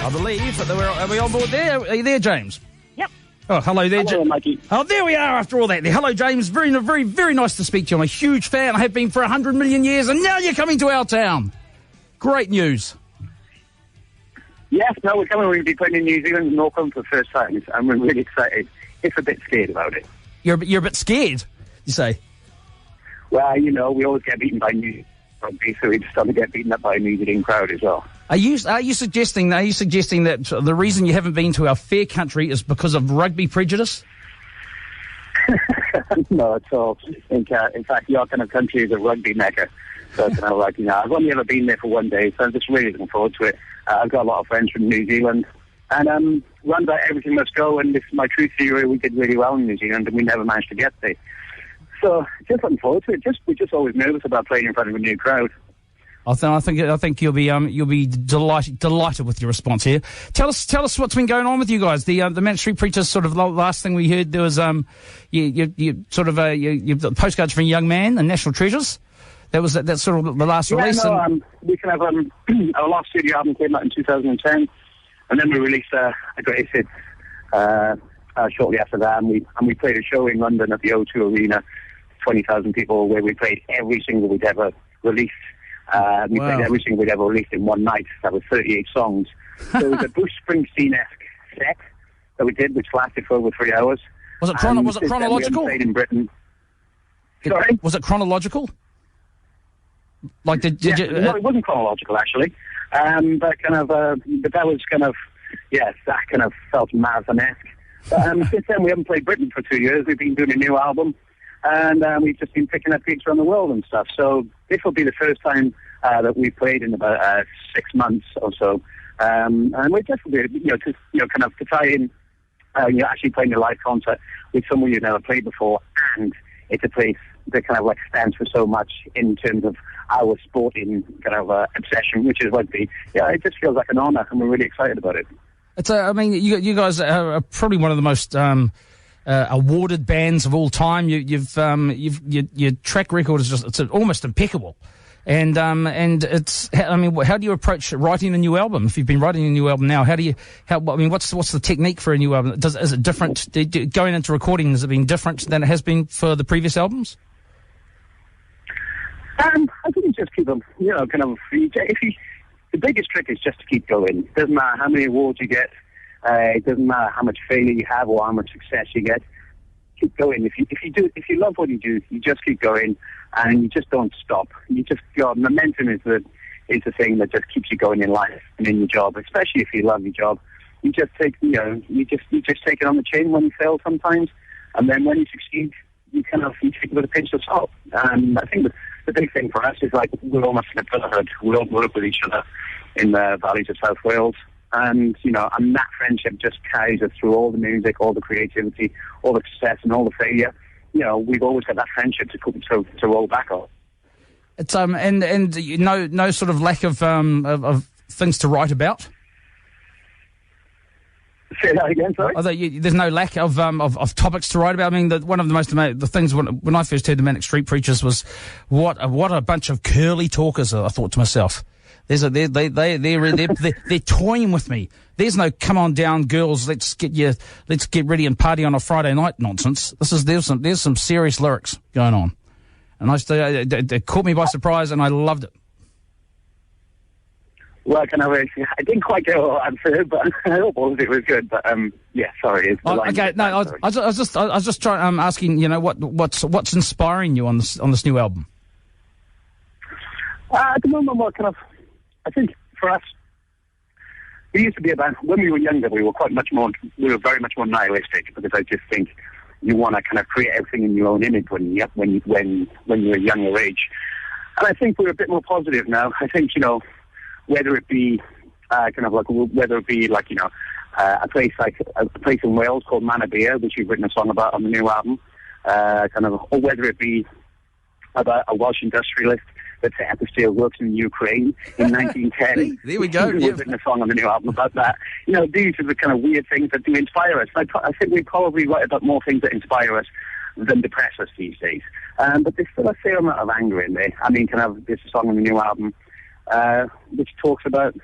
I believe that are we on board there? Are you there, James? Yep. Oh, hello there, Hello, Mikey. Oh, there we are after all that. Hello, James. Very, very, very nice to speak to you. I'm a huge fan. I have been for 100 million years, and now you're coming to our town. Great news. Yes, no, we're coming. We'll be playing in New Zealand and Auckland for the first time, and we're really excited. It's a bit scared about it. You're a bit scared, you say? Well, you know, we always get beaten by New Zealand rugby, so we just don't get beaten up by a New Zealand crowd as well. Are you suggesting that the reason you haven't been to our fair country is because of rugby prejudice? No, at all. In fact, your kind of country is a rugby mecca. So kind of like, you know, I've only ever been there for one day, so I'm just really looking forward to it. I've got a lot of friends from New Zealand, and run about everything must go. And this is my true theory. We did really well in New Zealand, and we never managed to get there. So just looking forward to it. We're just always nervous about playing in front of a new crowd. I think you'll be delighted with your response here. Tell us what's been going on with you guys. The Manic Street Preachers, sort of the last thing we heard, there was you postcards for a young man and National Treasures. That's sort of the last release. No, we can have our last studio album came out in 2010, and then we released a greatest hits shortly after that, and we played a show in London at the O2 Arena, 20,000 people, where we played every single we'd ever released. We played every single we'd ever released in one night. That was 38 songs. So it was a Bruce Springsteen-esque set that we did, which lasted for over 3 hours. Was it chronological? We played in Britain. Sorry? Was it chronological? Like did you? No, it wasn't chronological actually, but that was kind of that kind of felt marathon-esque. But since then we haven't played Britain for 2 years. We've been doing a new album, and we've just been picking up gigs around the world and stuff. So this will be the first time that we've played in about 6 months or so, and we're just to tie in, actually playing a live concert with someone you've never played before, and it's a place that kind of like stands for so much in terms of our sporting kind of obsession, which is rugby. Yeah, it just feels like an honour, and we're really excited about it. You guys are probably one of the most awarded bands of all time. Your track record is it's almost impeccable, and it's. How do you approach writing a new album? If you've been writing a new album now, what's the technique for a new album? Is it different going into recording? Has it been different than it has been for the previous albums? I think you just keep them, the biggest trick is just to keep going. It doesn't matter how many awards you get. It doesn't matter how much failure you have or how much success you get. Keep going. If you love what you do, you just keep going, and you just don't stop. Momentum is the thing that just keeps you going in life and in your job, especially if you love your job. You just take you just take it on the chin when you fail sometimes, and then when you succeed, you take it with a pinch of salt. And I think the big thing for us is like we're almost in a brotherhood. We all grew up with each other in the valleys of South Wales, and that friendship just carries us through all the music, all the creativity, all the success, and all the failure. We've always got that friendship to roll back on. It's no sort of lack of things to write about. Say that again, sorry? There's no lack of topics to write about. I mean, one of the most amazing things when I first heard the Manic Street Preachers was what a bunch of curly talkers. I thought to myself, they're toying with me. There's no come on down, girls. Let's get ready and party on a Friday night nonsense. There's some serious lyrics going on, and it caught me by surprise, and I loved it. Well, I didn't quite get what I said, but I hope all of it was good. But sorry. Okay, no, I was just trying asking, what's inspiring you on this new album? At the moment, I think for us, we used to be a band when we were younger. We were very much more nihilistic, because I just think you want to kind of create everything in your own image when you're a younger age. And I think we're a bit more positive now. I think whether it be a place in Wales called Manic, which we've written a song about on the new album, or whether it be about a Welsh industrialist that set up the steelworks in Ukraine in 1910. There we go. We've written a song on the new album about that. These are the kind of weird things that do inspire us. I think we probably write about more things that inspire us than depress us these days. But there's still a fair amount of anger in there. I mean, there's a song on the new album which talks about,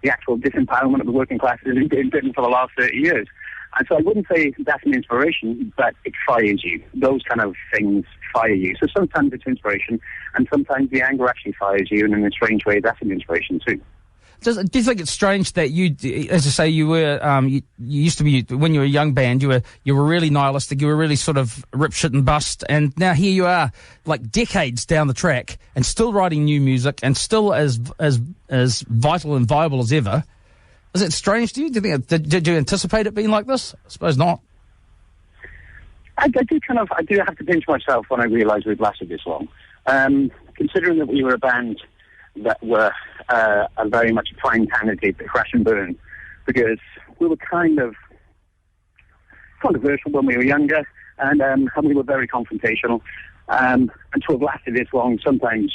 the actual disempowerment of the working classes in Britain for the last 30 years. And so I wouldn't say that's an inspiration, but it fires you. Those kind of things fire you. So sometimes it's inspiration, and sometimes the anger actually fires you, and in a strange way, that's an inspiration too. Do you think it's strange that you, as I say, you were you used to be, when you were a young band, you were really nihilistic, you were really sort of rip, shit and bust, and now here you are, like decades down the track, and still writing new music, and still as vital and viable as ever. Is it strange to you? Did you anticipate it being like this? I suppose not. I do have to pinch myself when I realise we've lasted this long. Considering that we were a band that were a very much a prime candidate to crash and burn, because we were kind of controversial when we were younger, and we were very confrontational. And to have lasted this long, sometimes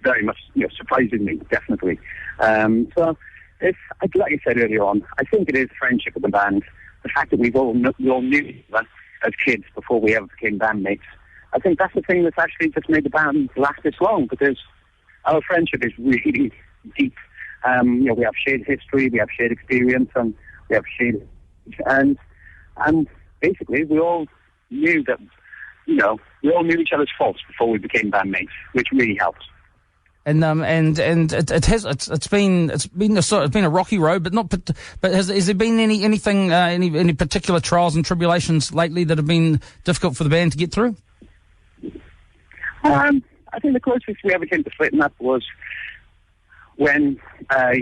very much, surprisingly, definitely. So, like I said earlier on, I think it is friendship with the band. The fact that we all knew each other as kids before we ever became bandmates. I think that's the thing that's actually just made the band last this long, because our friendship is really deep. We have shared history, we have shared experience, and we have shared, and basically we all knew that, we all knew each other's faults before we became bandmates, which really helps. And it's been a rocky road, but has there been any particular trials and tribulations lately that have been difficult for the band to get through? I think the closest we ever came to splitting up was when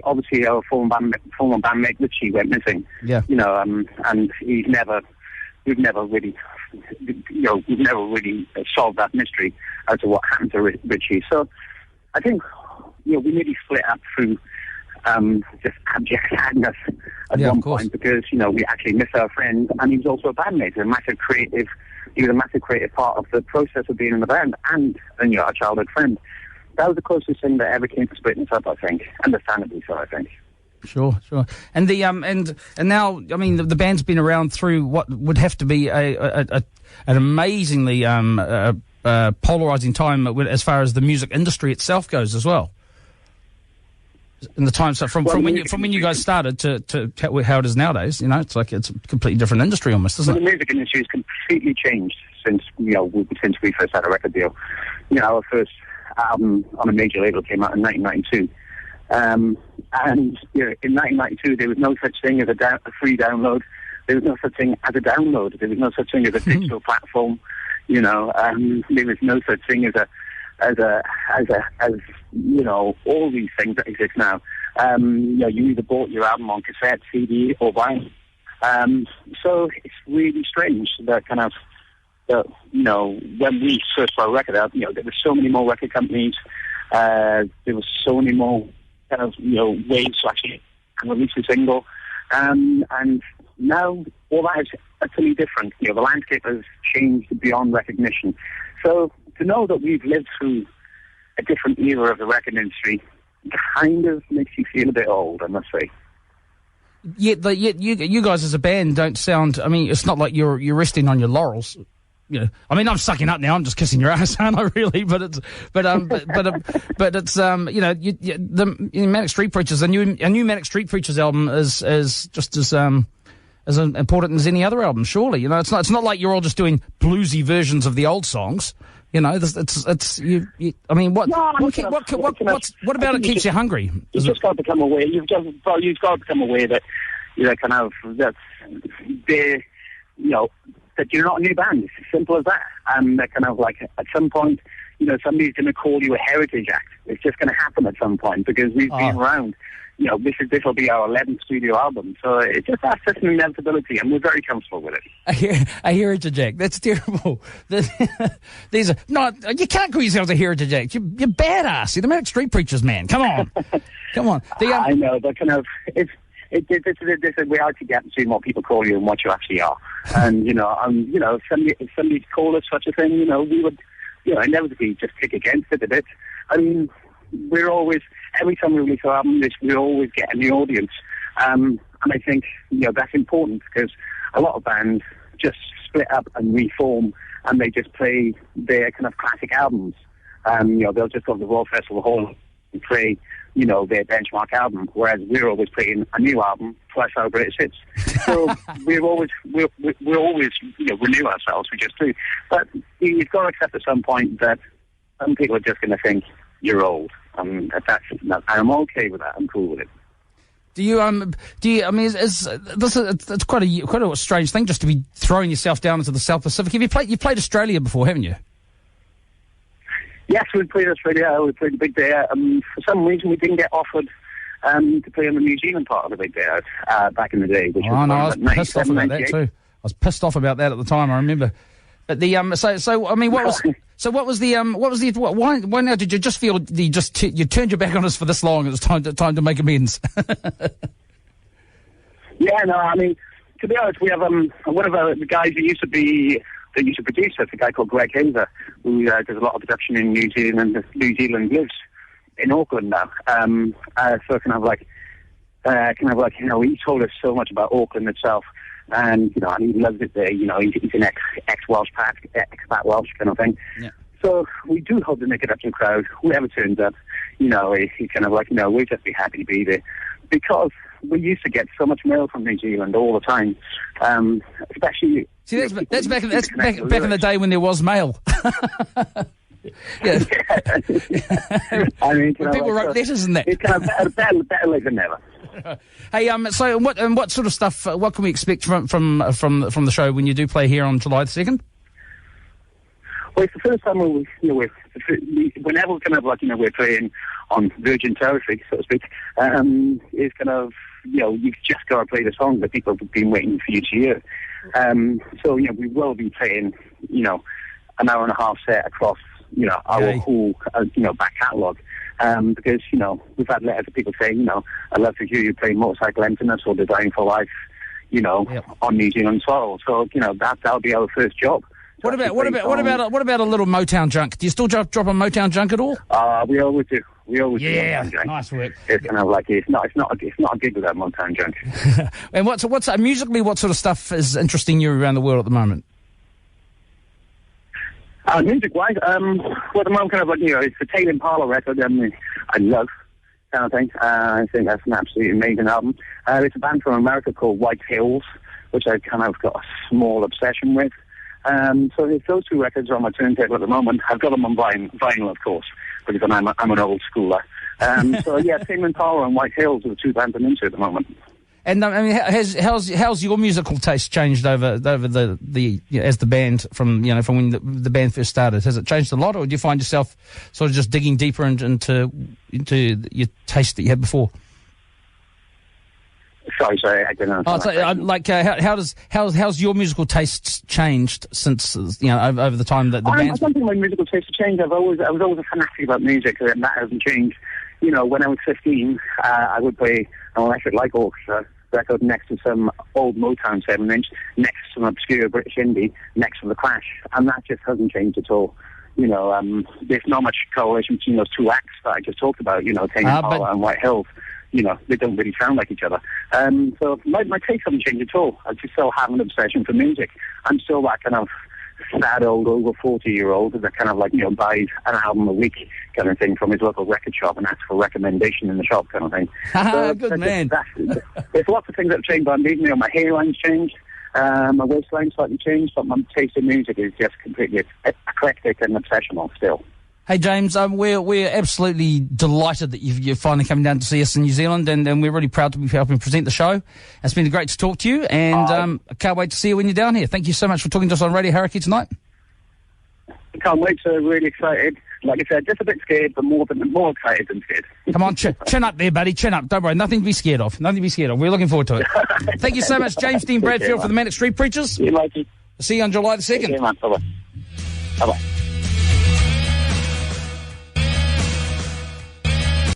obviously our former bandmate Richey went missing. Yeah. And we've never really solved that mystery as to what happened to Richey. So I think, we nearly split up through just abject sadness at one point, because, we actually missed our friend, and he was also a bandmate, he was a massive creative part of the process of being in the band, and our childhood friend. That was the closest thing that ever came to splitting us up, I think. Understandably so, I think. Sure. And the and now, I mean, the band's been around through what would have to be an amazingly polarizing time as far as the music industry itself goes as well. In the time, so from when you guys started to how it is nowadays, it's like it's a completely different industry almost, isn't it? The music industry has completely changed since we first had a record deal. Our first album on a major label came out in 1992. And in 1992 there was no such thing as a free download. There was no such thing as a download. There was no such thing as a digital platform. There was no such thing as all these things that exist now. You either bought your album on cassette, CD, or vinyl. So it's really strange that when we searched for a record out, there were so many more record companies. There were so many more ways to actually release a single. And now all that is utterly different. The landscape has changed beyond recognition. So to know that we've lived through a different era of the record industry kind of makes you feel a bit old, I must say. Yet you guys as a band don't sound. I mean, it's not like you're resting on your laurels. I mean, I'm sucking up now. I'm just kissing your ass, aren't I? Really, but it's the Manic Street Preachers. A new Manic Street Preachers album is just as important as any other album. Surely, it's not like you're all just doing bluesy versions of the old songs. I mean, what about it keeps you hungry? You've just got to become aware. You've got to become aware that that you're not a new band. It's as simple as that. And that at some point, somebody's going to call you a heritage act. It's just going to happen at some point, because we've been around. This will be our 11th studio album. So that's just an inevitability, and we're very comfortable with it. A heritage act. That's terrible. You can't call yourselves a heritage act. You're badass. You're the Manic Street Preachers, man. Come on. I know, but it's a reality gap between what people call you and what you actually are. And, if somebody called us such a thing, we would, inevitably just kick against it a bit. I mean, we're always, every time we release our album, we always get a new audience. And I think, that's important, because a lot of bands just split up and reform, and they just play their kind of classic albums. They'll just go to the Royal Festival Hall, play, you know, their benchmark album, whereas we're always playing a new album plus our greatest hits. So we're always, you know, renew ourselves. We just do. But you've got to accept at some point that some people are just going to think you're old. I'm okay with that. I'm cool with it. Do you, I mean, it's quite a strange thing just to be throwing yourself down into the South Pacific. You've played Australia before, haven't you? Yes, we played Australia. We played the Big Day Out. For some reason, we didn't get offered to play on the New Zealand part of the Big Day Out back in the day. Which was I was pissed off about that too. I was pissed off about that at the time. I remember. But the why now did you just feel you turned your back on us for this long? It was time to make amends. Yeah, no, I mean, to be honest, we have one of the guys who used to produce us, a guy called Greg Hazer, who does a lot of production in New Zealand. New Zealand lives in Auckland now. So you know, he told us so much about Auckland itself. And, you know, and he loves it there. You know, he's an ex-Welsh expat Welsh kind of thing. Yeah. So we do hope to make it up to the crowd. Whoever turns up, you know, he's kind of like, you know, we'll just be happy to be there. Because we used to get so much mail from New Zealand all the time, especially... See, that's back in the day when there was mail. Yeah. I mean, people wrote letters and that. It's kind of better late than never. Hey, so what sort of stuff? What can we expect from the show when you do play here on July the 2nd? Well, it's the first time whenever kind of like, you know, we're playing on Virgin territory, so to speak. It's kind of, you know, you've just got to play the song that people have been waiting for you to hear. So, you know, we will be playing, you know, an hour and a half set across, you know, our whole, you know, back catalogue. Because, you know, we've had letters of people saying, you know, I'd love to hear you play Motorcycle Emptiness or Design for Life, you know, on New Zealand soil. So, you know, that'll be our first job. What about a little Motown junk? Do you still drop a Motown junk at all? We always do. Yeah, nice work. It's kind of like it's not a gig without Motown junk. And what's musically, what sort of stuff is interesting you around the world at the moment? Music-wise, well, the moment kind of like, you know, it's the Tame Impala record. I love kind of thing. I think that's an absolutely amazing album. It's a band from America called White Hills, which I kind of got a small obsession with. So if those two records are on my turntable at the moment. I've got them on vinyl, of course, because I'm an old schooler. So yeah, Tame Impala and White Hills are the two bands I'm into at the moment. And I mean, how's your musical taste changed over the as the band from when the band first started? Has it changed a lot, or do you find yourself sort of just digging deeper into your taste that you had before? Sorry, I don't know. How's your musical tastes changed since over the time that the band? I don't think my musical tastes have changed. I was always a fanatic about music, and that hasn't changed. You know, when I was 15, I would play an electric light orchestra record next to some old Motown 7-inch, next to some obscure British indie, next to The Clash, and that just hasn't changed at all. You know, there's not much correlation between those two acts that I just talked about, you know, Tame Impala and White Hills. You know, they don't really sound like each other. So my taste hasn't changed at all. I just still have an obsession for music. I'm still that kind of sad old over 40-year-old that kind of like, you know, buys an album a week kind of thing from his local record shop and asks for recommendation in the shop kind of thing. Good man. There's lots of things that have changed on me. You know, my hairline's changed, my waistline slightly changed, but my taste in music is just completely eclectic and obsessional still. Hey James, we're absolutely delighted that you're finally coming down to see us in New Zealand, and we're really proud to be helping present the show. It's been great to talk to you, and I can't wait to see you when you're down here. Thank you so much for talking to us on Radio Hauraki tonight. I can't wait. Really excited. Like I said, just a bit scared, but more excited than scared. Come on, chin up there, buddy. Chin up. Don't worry. Nothing to be scared of. We're looking forward to it. Thank you so much, James Dean Bradfield, for the Manic Street Preachers. See you, Mikey. See you on July the 2nd. See you, man. Bye-bye. Bye-bye.